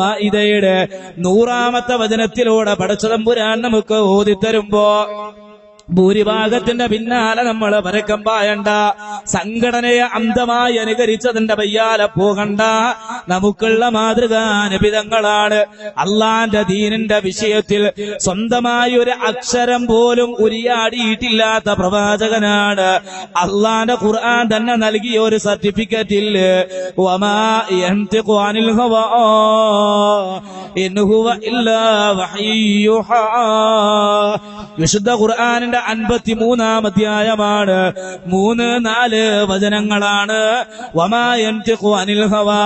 മാഇദയുടെ 100-ാമത്തെ വചനത്തിലൂടെ പടച്ച തമ്പുരാൻ നമുക്ക് ഓതിത്തരുമ്പോ ഭൂരിഭാഗത്തിന്റെ പിന്നാലെ നമ്മൾ പരക്കം പായണ്ട, സംഘടനയെ അന്ധമായി അനുകരിച്ചതിന്റെ പയ്യാലെ പോകണ്ട. നമുക്കുള്ള മാതൃകാ നബിതങ്ങളാണ്. അള്ളാന്റെ ദീനിന്റെ വിഷയത്തിൽ സ്വന്തമായി ഒരു അക്ഷരം പോലും ഉരിയാടിയിട്ടില്ലാത്ത പ്രവാചകനാണ്. അള്ളാന്റെ ഖുർആൻ തന്നെ നൽകിയ ഒരു സർട്ടിഫിക്കറ്റിൽ വമാ യൻതിഖു അനിൽ ഹവാ ഇൻ ഹുവ ഇല്ലാ വഹയ്യുഹാ. വിശുദ്ധ ഖുർആനിന്റെ 53-ാം അധ്യായമാണ്. 3-4 വചനങ്ങളാണ്. വമാ യൻതിഖു അനിൽ ഹവാ.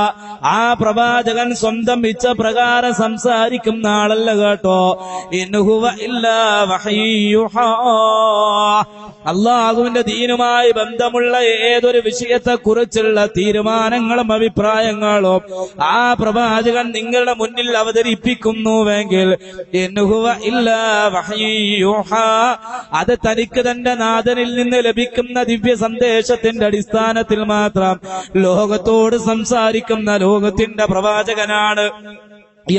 ആ പ്രവാചകൻ സ്വന്തം ഇച്ഛ പ്രകാരം സംസാരിക്കുന്ന ആളല്ല കേട്ടോ. ഇൻ ഹുവ ഇല്ലാ വഹയ്യുഹാ. അല്ലാഹുവിന്റെ ദീനുമായി ബന്ധമുള്ള ഏതൊരു വിഷയത്തെ കുറിച്ചുള്ള തീരുമാനങ്ങളും അഭിപ്രായങ്ങളും ആ പ്രവാചകൻ നിങ്ങളുടെ മുന്നിൽ അവതരിപ്പിക്കുന്നുവെങ്കിൽ ഇൻ ഹുവ ഇല്ലാ വഹയ്യുഹാ, അത് തനിക്ക് തന്റെ നാഥനിൽ നിന്ന് ലഭിക്കുന്ന ദിവ്യ സന്ദേശത്തിന്റെ അടിസ്ഥാനത്തിൽ മാത്രം ലോകത്തോട് സംസാരിക്കുന്ന ലോകത്തിന്റെ പ്രവാചകനാണ്.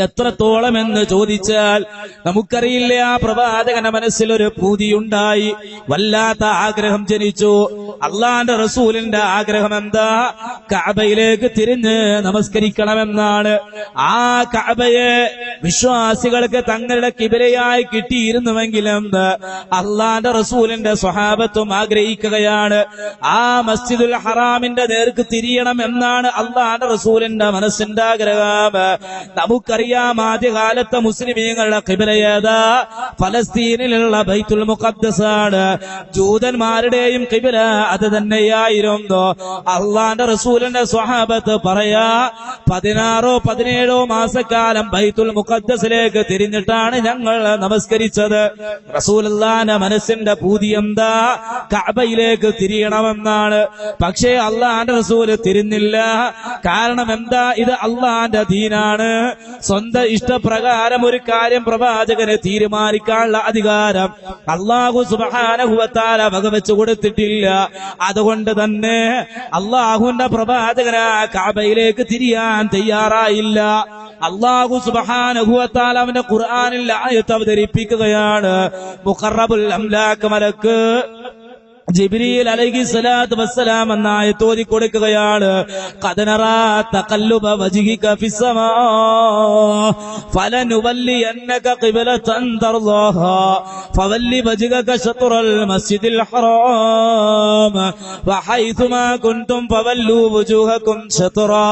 എത്രത്തോളം എന്ന് ചോദിച്ചാൽ നമുക്കറിയില്ല. ആ പ്രവാചകന്റെ മനസ്സിലൊരു പൂതിയുണ്ടായി, വല്ലാത്ത ആഗ്രഹം ജനിച്ചു. അള്ളാന്റെ റസൂലിന്റെ ആഗ്രഹം എന്താ? കഅബയിലേക്ക് തിരിഞ്ഞ് നമസ്കരിക്കണമെന്നാണ്. ആ കഅബയെ വിശ്വാസികൾക്ക് തങ്ങളുടെ കിബിലയായി കിട്ടിയിരുന്നുവെങ്കിലും അള്ളാന്റെ റസൂലിന്റെ സ്വഹാബത്തും ആഗ്രഹിക്കുകയാണ്. ആ മസ്ജിദുൽ ഹറാമിന്റെ നേർക്ക് തിരിയണം എന്നാണ് അള്ളാന്റെ റസൂലിന്റെ മനസ്സിന്റെ ആഗ്രഹം. നമുക്കറിയാം ആദ്യകാലത്തെ മുസ്ലിമീങ്ങളുടെ ഖിബിലയേതാ? ഫലസ്തീനിലുള്ള ബൈത്തുൽ മുഖദ്ദസാണ്. ജൂതന്മാരുടെയും ഖിബില അത് തന്നെയായിരുന്നു. അള്ളാന്റെ റസൂലിന്റെ സ്വഹാബത്ത് പറയാ 16-17 മാസക്കാലം ബൈത്തുൽ മുഖദ്ദസിലേക്ക് തിരിഞ്ഞിട്ടാണ് ഞങ്ങൾ നമസ്കരിച്ചത്. റസൂലുള്ളാഹിന്റെ മനസ്സിന്റെ പൂതി എന്താ? കഅബയിലേക്ക് തിരിയണമെന്നാണ്. പക്ഷേ അള്ളാന്റെ റസൂല് തിരിഞ്ഞില്ല. കാരണം എന്താ? ഇത് അള്ളാന്റെ ദീനാണ്. സ്വന്തം ഇഷ്ടപ്രകാരം ഒരു കാര്യം പ്രവാചകന് തീരുമാനിക്കാനുള്ള അധികാരം അല്ലാഹു സുബ്ഹാനഹു വ തആല വകവെച്ചു കൊടുത്തിട്ടില്ല. അതുകൊണ്ട് തന്നെ അല്ലാഹുവിന്റെ പ്രവാചകന് കഅബയിലേക്ക് തിരിയാൻ തയ്യാറായില്ല. അല്ലാഹു സുബ്ഹാനഹു വ തആല അവന്റെ ഖുർആനിൽ ആയത്ത് അവതരിപ്പിക്കുകയാണ്. മുഖറബുൽ അംലാക്ക് മലക്ക് ജിബ്രീൽ അലൈഹിസ്സലാത്തു വസ്സലാം എന്നായി തോതി കൊടുക്കുകയാണ്. ഖദ് നറാ തഖല്ലുബ വജ്ഹിക ഫിസ്സമാ ഫലനുവല്ലിയന്നക ഖിബ്ലതൻ തർളാഹാ ഫവല്ലി വജ്ഹക ശത്റൽ മസ്ജിദിൽ ഹറാം വഹൈതുമാ കുൻതും ഫവല്ലു വജൂഹകും ശത്റാ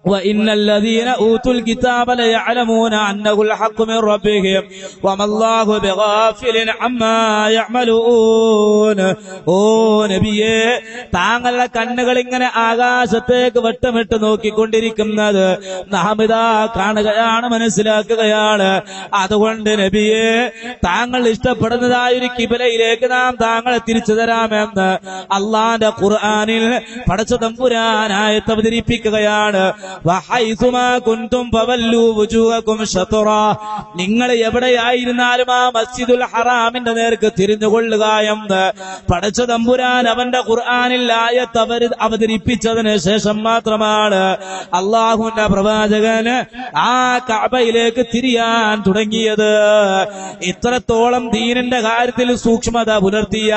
وإن الذين أوتوا الكتاب ليعلمون أنه الحق من ربهم وما الله بغافل عما يعملون. ഓ നബിയേ, താങ്കളുടെ കണ്ണുകൾ ഇങ്ങനെ ആകാശത്തേക്ക് വട്ടമിട്ട് നോക്കിക്കൊണ്ടിരിക്കുന്നത് നാം ഇതാ കാണുകയാണ്, മനസ്സിലാക്കുകയാണ്. അതുകൊണ്ട് നബിയേ, താങ്കൾ ഇഷ്ടപ്പെടുന്നതായ ഒരു കിബിലയിലേക്ക് നാം താങ്കളെ തിരിച്ചു തരാമെന്ന് അള്ളാന്റെ ഖുർആനിൽ പടച്ച തമ്പുരാൻ ആയത്ത് അവതരിപ്പിക്കുകയാണ്. വഹൈതുമാ കുൻതും ഫവല്ലു വജൂഹകും ശത്റാ. നിങ്ങൾ എവിടെയായിരുന്നാലും ആ മസ്ജിദുൽ ഹറാമിന്റെ നേർക്ക് തിരിഞ്ഞുകൊള്ളുക എന്ന് പടച്ച തമ്പുരാൻ അവന്റെ ഖുർആനിൽ ആയത്ത് അവതരിപ്പിച്ചതിന് ശേഷം മാത്രമാണ് അള്ളാഹുവിന്റെ പ്രവാചകന് ആ കഅബയിലേക്ക് തിരിയാൻ തുടങ്ങിയത്. ഇത്രത്തോളം ദീനിന്റെ കാര്യത്തിൽ സൂക്ഷ്മത പുലർത്തിയ,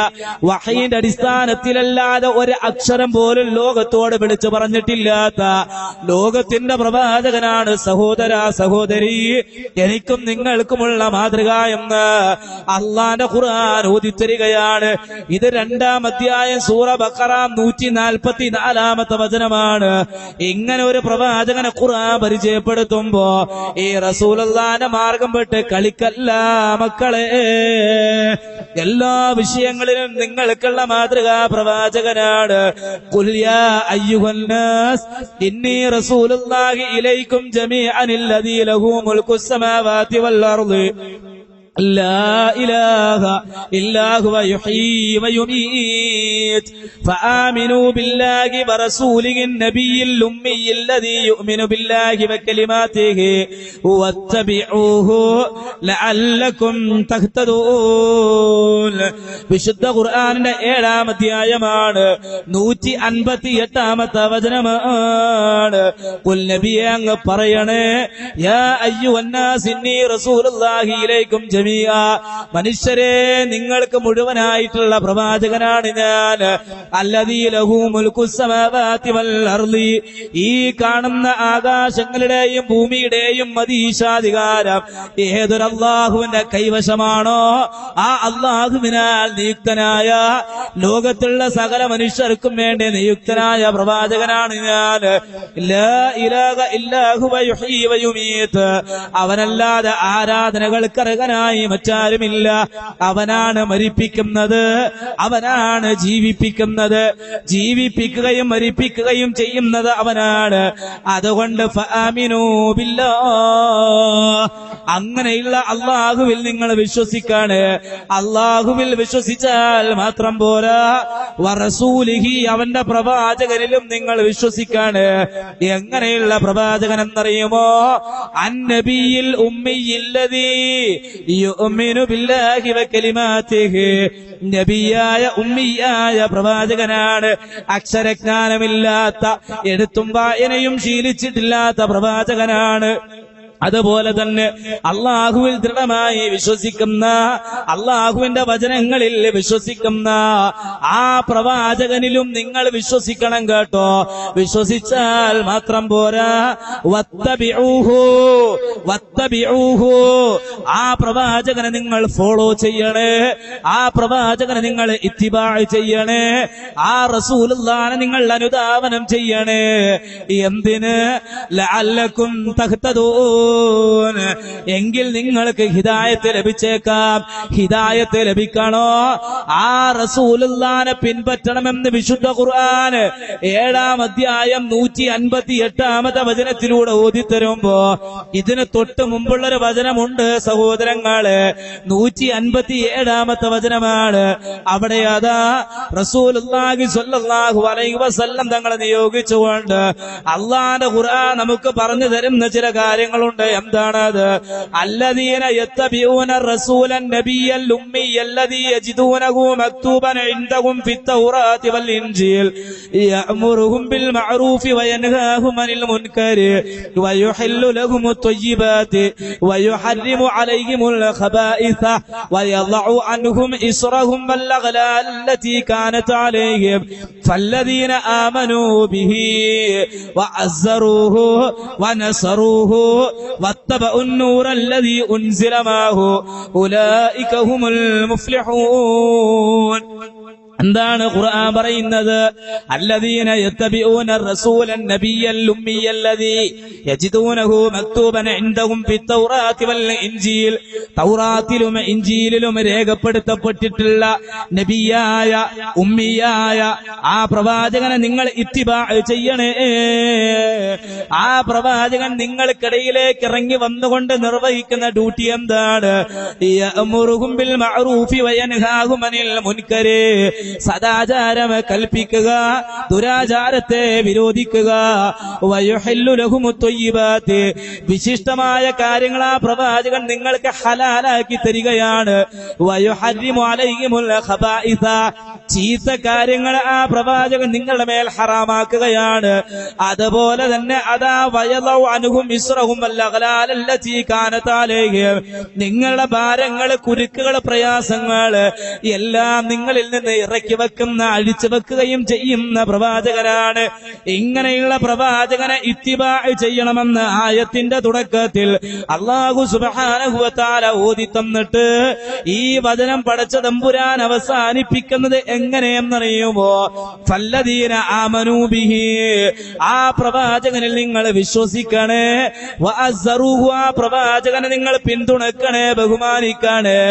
വഹയിന്റെ അടിസ്ഥാനത്തിലല്ലാതെ ഒരു അക്ഷരം പോലും ലോകത്തോട് വിളിച്ചു പറഞ്ഞിട്ടില്ലാത്ത ലോകത്തിന്റെ പ്രവാചകനാണ് സഹോദര സഹോദരി, എനിക്കും നിങ്ങൾക്കുമുള്ള മാതൃക എന്ന് അള്ളാന്റെ ഖുർആൻ ഓതിത്തരികയാണ്. ഇത് 2-ാം അധ്യായം സൂറ ബഖറ 144-ാമത്തെ വചനമാണ്. ഇങ്ങനെ ഒരു പ്രവാചകനെ ഖുർആൻ പരിചയപ്പെടുത്തുമ്പോ ഈ റസൂലുള്ളാഹിന്റെ മാർഗം വിട്ട് കളിക്കല്ല മക്കളെ. എല്ലാ വിഷയങ്ങളിലും നിങ്ങൾക്കുള്ള മാതൃക പ്രവാചകനാണ്. ഖുൽ യാ അയ്യുഹന്നാസ് ഇന്നി റസൂലുള്ളാഹി ഇലൈക്കും ജമീഅൻ അല്ലദീ ലഹു മുൽക്കു സ്സമാവാതി വൽ അർളി لا إله إلا هو يحيي ويميت فآمنوا بالله ورسوله النبي الأمي الذي يؤمن بالله وكلماته واتبعوه لعلكم تهتدون. വിശുദ്ധ ഖുർആനിന്റെ 7-ാം അധ്യായമാണ്, 158-ാമത്തെ വചനമാണ്. ഖുൽ നബിയേ അങ്ങ് പറയണേ, യാ അയ്യുഹന്നാസ് ഇന്നി റസൂലുള്ളാഹി ഇലൈക്കും ജമീഅ, മനുഷ്യരെ നിങ്ങൾക്ക് മുഴുവനായിട്ടുള്ള പ്രവാചകനാണ് ഞാൻ. അല്ലദീ ലഹു മുൽക്കുസ് സമാവാതി വൽ അർളി, ഈ കാണുന്ന ആകാശങ്ങളുടെയും ഭൂമിയുടെയും അധീശാധികാരം ഏതൊരു അല്ലാഹുവിന്റെ കൈവശമാണോ ആ അല്ലാഹുവിനാൽ നിയുക്തനായ, ലോകത്തുള്ള സകല മനുഷ്യർക്കും വേണ്ടി നിയുക്തനായ പ്രവാചകനാണ് ഞാൻ. ലാ ഇലാഹ ഇല്ലാ ഹുവ യുഹ്യീ വയുമീത്, അവനല്ലാതെ ആരാധനകൾക്ക് അർഹനായി മറ്റാരുമില്ല. അവനാണ് മരിപ്പിക്കുന്നത്, അവനാണ് ജീവിപ്പിക്കുന്നത്, ജീവിപ്പിക്കുകയും മരിപ്പിക്കുകയും ചെയ്യുന്നത് അവനാണ്. അതുകൊണ്ട് ഫആമിനൂ ബില്ലാഹ്, അങ്ങനെയുള്ള അല്ലാഹുവിൽ നിങ്ങൾ വിശ്വസിക്കാണ്. അല്ലാഹുവിൽ വിശ്വസിച്ചാൽ മാത്രം പോരാ, വറസൂലിഹി, അവന്റെ പ്രവാചകനിലും നിങ്ങൾ വിശ്വസിക്കാണ്. എങ്ങനെയുള്ള പ്രവാചകൻ എന്നറിയുമോ? അന്നബിയിൽ ഉമ്മിയില്ലദീ യുഅ്മിനു ബില്ലാഹി വകലിമാതിഹി, നബിയായ ഉമ്മിയായ പ്രവാചകനാണ്. അക്ഷരജ്ഞാനമില്ലാത്ത, എഴുത്തും വായനയും ശീലിച്ചിട്ടില്ലാത്ത പ്രവാചകനാണ്. അതുപോലെ തന്നെ അള്ളാഹുവിൽ ദൃഢമായി വിശ്വസിക്കുന്ന, അള്ളാഹുവിന്റെ വചനങ്ങളിൽ വിശ്വസിക്കുന്ന ആ പ്രവാചകനിലും നിങ്ങൾ വിശ്വസിക്കണം കേട്ടോ. വിശ്വസിച്ചാൽ മാത്രം പോരാ, വത്തബിഊഹു, വത്തബിഊഹു, ആ പ്രവാചകനെ നിങ്ങൾ ഫോളോ ചെയ്യണേ, ആ പ്രവാചകനെ നിങ്ങൾ ഇത്തിബാ ചെയ്യണേ, ആ റസൂലുള്ളാഹിനെ നിങ്ങൾ അനുധാവനം ചെയ്യണേ. എന്തിന്? ലഅല്ലക്കും തഹ്തദൂൻ, എങ്കിൽ നിങ്ങൾക്ക് ഹിദായത്ത് ലഭിച്ചേക്കാം. ഹിദായത്ത് ലഭിക്കണോ? ആ റസൂലുള്ളാഹിനെ പിൻപറ്റണമെന്ന് വിശുദ്ധ ഖുർആൻ 7-ാം അധ്യായം 158-ാമത്തെ വചനത്തിലൂടെ ഓതിത്തരുമ്പോ ഇതിന് തൊട്ട് മുമ്പുള്ളൊരു വചനമുണ്ട് സഹോദരങ്ങളെ, 157-ാമത്തെ വചനമാണ്. അവിടെ അതാ റസൂലുള്ളാഹി സ്വല്ലല്ലാഹു അലൈഹി വസല്ലം തങ്ങളെ നിയോഗിച്ചുകൊണ്ട് അള്ളാന്റെ ഖുർആൻ നമുക്ക് പറഞ്ഞു തരുന്ന ചില കാര്യങ്ങളുണ്ട്. എന്താണത്? അല്ലദീന യത്തബിഊന റസൂലൻ നബിയൽ ഉമ്മി അല്ലദീ യജിദൂനഹു മക്തൂബൻ ഇൻദഹും ഫിത്തൗറാത്തി വൽ ഇൻജീൽ യഅ്മുറുഹും ബിൽ മഅറൂഫി വയൻഹാഹും അനിൽ മുൻകരി വയുഹില്ലു ലഹുമുത് ത്വയ്യിബാതി വയുഹർരിമു അലൈഹിമുൽ ഖബായിസ വയളഉ അൻഹും ഇസ്റഹും വൽ അഗ്ലാൽ അല്ലതീ കാനത് അലൈഹിം ഫല്ലദീന ആമനൂ ബിഹി വഅസ്സറൂഹു വനസറൂഹു واتبعوا النور الذي أنزل معه أولئك هم المفلحون. എന്താണ് ഖുർആൻ പറയുന്നത്? അല്ലദീന യത്തബിഊന റസൂലൻ നബിയൽ ഉമ്മിയല്ലദീ യജിദൂനഹു മക്തൂബൻ ഇൻദഹും ഫിത്തൗറാത്തി വൽ ഇൻജീൽ, തൗറാത്തിലും ഇൻജീലിലും രേഖപ്പെടുത്തപ്പെട്ടിട്ടുള്ള നബിയായ ഉമ്മിയായ ആ പ്രവാചകനെ നിങ്ങൾ ഇത്തിബാ ചെയ്യണേ. ആ പ്രവാചകൻ നിങ്ങൾക്കിടയിലേക്ക് ഇറങ്ങി വന്നുകൊണ്ട് നിർവഹിക്കുന്ന ഡ്യൂട്ടി എന്താണ്? യഅ്മുറുഹും ബിൽ മഅറൂഫി വയൻഹാഹും അനിൽ മുൻകരി, സദാചാരം കൽപ്പിക്കുക, ദുരാചാരത്തെ വിരോധിക്കുക. വയുഹില്ലു ലഹുമുത് ത്വയ്യിബാതി, വിശിഷ്ടമായ കാര്യങ്ങൾ ആ പ്രവാചകൻ നിങ്ങൾക്ക് ഹലാലാക്കി തരികയാണ്. വയുഹർരിമു അലൈഹിമുൽ ഖബായിസ, ചീത്ത കാര്യങ്ങൾ ആ പ്രവാചകൻ നിങ്ങളുടെ മേൽ ഹറാമാക്കുകയാണ്. അതുപോലെ തന്നെ അതാ വയളഉ അൻഹും ഇസ്റഹും വൽ അഗ്ലാൽ അല്ലതീ കാനത് അലൈഹിം, നിങ്ങളുടെ ഭാരങ്ങൾ, കുരുക്കുകൾ, പ്രയാസങ്ങൾ എല്ലാം നിങ്ങളിൽ നിന്ന് ഇറക്കി വെക്കുന്ന, അഴിച്ചു വെക്കുകയും ചെയ്യുന്ന പ്രവാചകനാണ്. ഇങ്ങനെയുള്ള പ്രവാചകനെ ഇത്തിബാ ചെയ്യണമെന്ന് ആയത്തിന്റെ തുടക്കത്തിൽ അല്ലാഹു സുബ്ഹാനഹു വ തആല ഓതി തന്നിട്ട് ഈ വചനം പടച്ച തമ്പുരാൻ അവസാനിപ്പിക്കുന്നത് എങ്ങനെയെന്നറിയുമോ? ഫല്ലദീന ആമനൂ ബിഹി, ആ പ്രവാചകനിൽ നിങ്ങൾ വിശ്വസിക്കണേ. വഅസ്സറൂഹു, ആ പ്രവാചകനെ നിങ്ങൾ പിന്തുണക്കണേ, ബഹുമാനിക്കണേ.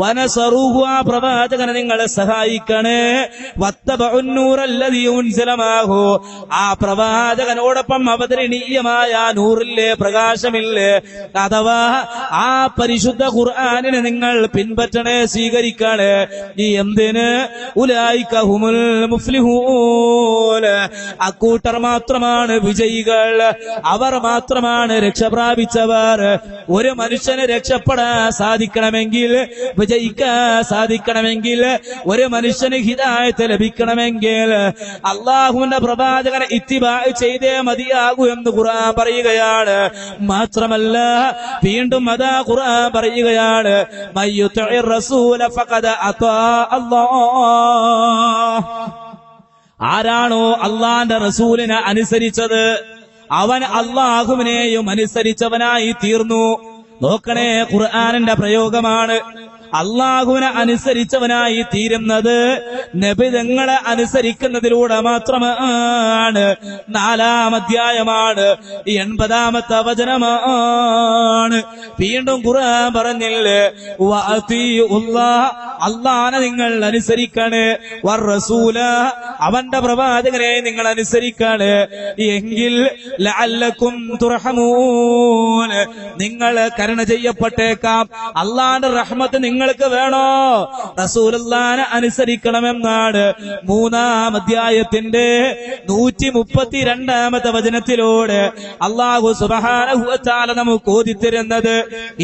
വനസറൂഹു, ആ പ്രവാചകനെ നിങ്ങൾ സഹായിക്കണേ. വത്തബഉന്നൂറല്ലദീ ഉൻസില മഅഹു, ആ പ്രവാചകനോടൊപ്പം അവതരണീയമായ നൂറില്ലേ, പ്രകാശമില്ലേ, അഥവാ ആ പരിശുദ്ധ ഖുർആനിനെ നിങ്ങൾ പിൻപറ്റണേ, സ്വീകരിക്കണേ. ഈ എന്തിന്? ഉലൈക ഹുമുൽ മുഫ്ലിഹൂൻ, അക്കൂട്ടർ മാത്രമാണ് വിജയികൾ, അവർ മാത്രമാണ് രക്ഷപ്രാപിച്ചവർ. ഒരു മനുഷ്യന് രക്ഷപ്പെടാൻ സാധിക്കണമെങ്കിൽ, വിജയിക്കാൻ സാധിക്കണമെങ്കിൽ, ഒരു മനുഷ്യന് ഹിദായത്ത് ലഭിക്കണമെങ്കിൽ അള്ളാഹുവിന്റെ പ്രവാചകനെ ഇത്തിബാ ചെയ്തേ മതിയാകൂ എന്ന് ഖുർആൻ പറയുകയാണ്. മാത്രമല്ല വീണ്ടും അതാ ഖുർആൻ പറയുകയാണ്, മയ്യുതിഇർ റസൂല ഫഖദ അതാ അല്ലാഹ്, ആരാണോ അള്ളാന്റെ റസൂലിനെ അനുസരിച്ചത് അവൻ അള്ളാഹുവിനെയും അനുസരിച്ചവനായി തീർന്നു. നോക്കണേ, ഖുർആനിന്റെ പ്രയോഗമാണ്. അള്ളാഹുവിനെ അനുസരിച്ചവനായി തീരുന്നത് നബിതങ്ങളെ അനുസരിക്കുന്നതിലൂടെ മാത്രമാണ്. 4-ാം അധ്യായമാണ്, 80-ാമത്തെ വചനമാണ്. വീണ്ടും ഖുർആൻ പറഞ്ഞില്ലേ, വഅതീഉല്ലാഹ്, അള്ളാഹനെ നിങ്ങൾ അനുസരിക്കണേ, വറസൂല, അവന്റെ പ്രവാചകനെ നിങ്ങൾ അനുസരിക്കണേ, എങ്കിൽ ലഅല്ലക്കും തുർഹമൂൻ, നിങ്ങൾ കരുണ ചെയ്യപ്പെട്ടേക്കാം. അള്ളാന്റെ റഹ്മത്ത് നിങ്ങൾക്ക് വേണോ? റസൂലുള്ളാഹിനെ അനുസരിക്കണമെന്നാണ് 3-ാം അധ്യായത്തിന്റെ 132-ാമത്തെ വചനത്തിലൂടെ അല്ലാഹു സുബ്ഹാനഹു വ തആല നമുക്ക് ഓതിത്തരുന്നത്.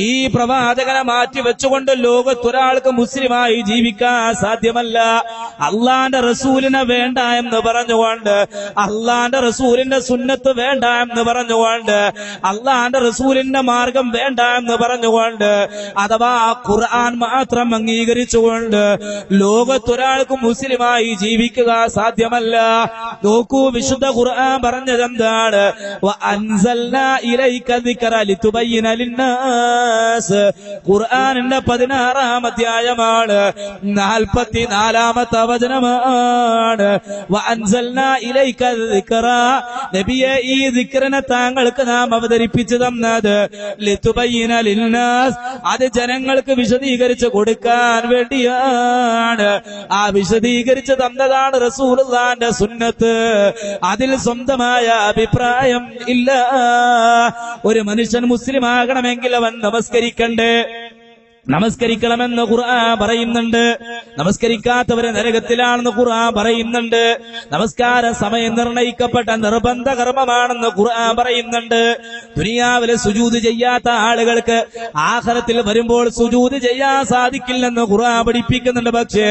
ഈ പ്രവാചകനെ മാറ്റി വെച്ചുകൊണ്ട് ലോകത്തൊരാൾക്ക് മുസ്ലിമായി ജീവിക്കാൻ സാധ്യമല്ല. അള്ളാന്റെ റസൂലിനെ വേണ്ട എന്ന് പറഞ്ഞുകൊണ്ട്, അള്ളാന്റെ റസൂലിന്റെ സുന്നത്ത് വേണ്ട എന്ന് പറഞ്ഞുകൊണ്ട്, അള്ളാന്റെ റസൂലിന്റെ മാർഗം വേണ്ട എന്ന് പറഞ്ഞുകൊണ്ട്, അഥവാ ഖുർആൻ മാത്രം അംഗീകരിച്ചുകൊണ്ട് ലോകത്തൊരാൾക്ക് മുസ്ലിമായി ജീവിക്കുക സാധ്യമല്ല. നോക്കൂ, വിശുദ്ധ ഖുർആൻ പറഞ്ഞതെന്താണ്? വഅൻസൽനാ ഇലൈക ദിക്റ ലിതുബയ്യിന ലിന്നാസ്, ഖുർആനിന്റെ 16-ാം അധ്യായമാണ്, 44-ാമത്തെ വചനമാണ്. വഅൻസൽനാ ഇലൈക ദിക്റ, നബിയെ ഈ ദിക്റിനെ താങ്കൾക്ക് നാം അവതരിപ്പിച്ചു തന്നത് ലിതുബയ്യിന ലിന്നാസ്, അത് ജനങ്ങൾക്ക് വിശദീകരിച്ച് കൊടുക്കാൻ വേണ്ടിയാണ്. ആ വിശദീകരിച്ച് തന്നതാണ് റസൂലുള്ളാഹിന്റെ സുന്നത്ത്. അതിൽ സ്വന്തമായ അഭിപ്രായം ഇല്ല. ഒരു മനുഷ്യൻ മുസ്ലിം ആകണമെങ്കിൽ അവൻ നമസ്കരിക്കണ്ടേ? നമസ്കരിക്കണമെന്ന് ഖുർആൻ പറയുന്നുണ്ട്. നമസ്കരിക്കാത്തവരെ നരകത്തിലാണെന്ന് ഖുർആൻ പറയുന്നുണ്ട്. നമസ്കാര സമയം നിർണയിക്കപ്പെട്ട നിർബന്ധ കർമ്മമാണെന്ന് ഖുർആൻ പറയുന്നുണ്ട്. ദുനിയാവിലെ സുജൂദ് ചെയ്യാത്ത ആളുകൾക്ക് ആഖിറത്തിൽ വരുമ്പോൾ സുജൂദ് ചെയ്യാൻ സാധിക്കില്ലെന്ന് ഖുർആൻ പഠിപ്പിക്കുന്നുണ്ട്. പക്ഷേ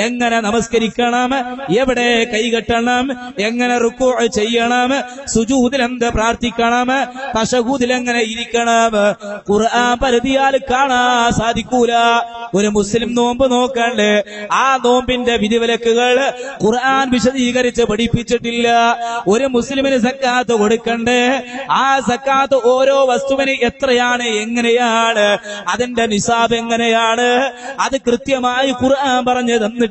എങ്ങനെ നമസ്കരിക്കണം, എവിടെ കൈകെട്ടണം, എങ്ങനെ റുക്കൂ ചെയ്യണം, സുജൂദിൽ എന്ത് പ്രാർത്ഥിക്കണം, തശഹൂദിൽ എങ്ങനെ ഇരിക്കണം, ഖുർആൻ പരിധിയാൽ കാണാൻ സാധിക്കും. ഒരു മുസ്ലിം നോമ്പ് നോക്കണ്ടേ? ആ നോമ്പിന്റെ വിധിവിലക്കുകൾ ഖുർആൻ വിശദീകരിച്ച് പഠിപ്പിച്ചിട്ടില്ല. ഒരു മുസ്ലിമിന് സക്കാത്ത് കൊടുക്കണ്ടേ? ആ സക്കാത്ത് ഓരോ വസ്തുവിന് എത്രയാണ്, എങ്ങനെയാണ്, അതിന്റെ നിസാബ് എങ്ങനെയാണ്, അത് കൃത്യമായി ഖുർആൻ പറഞ്ഞു തന്നിട്ട്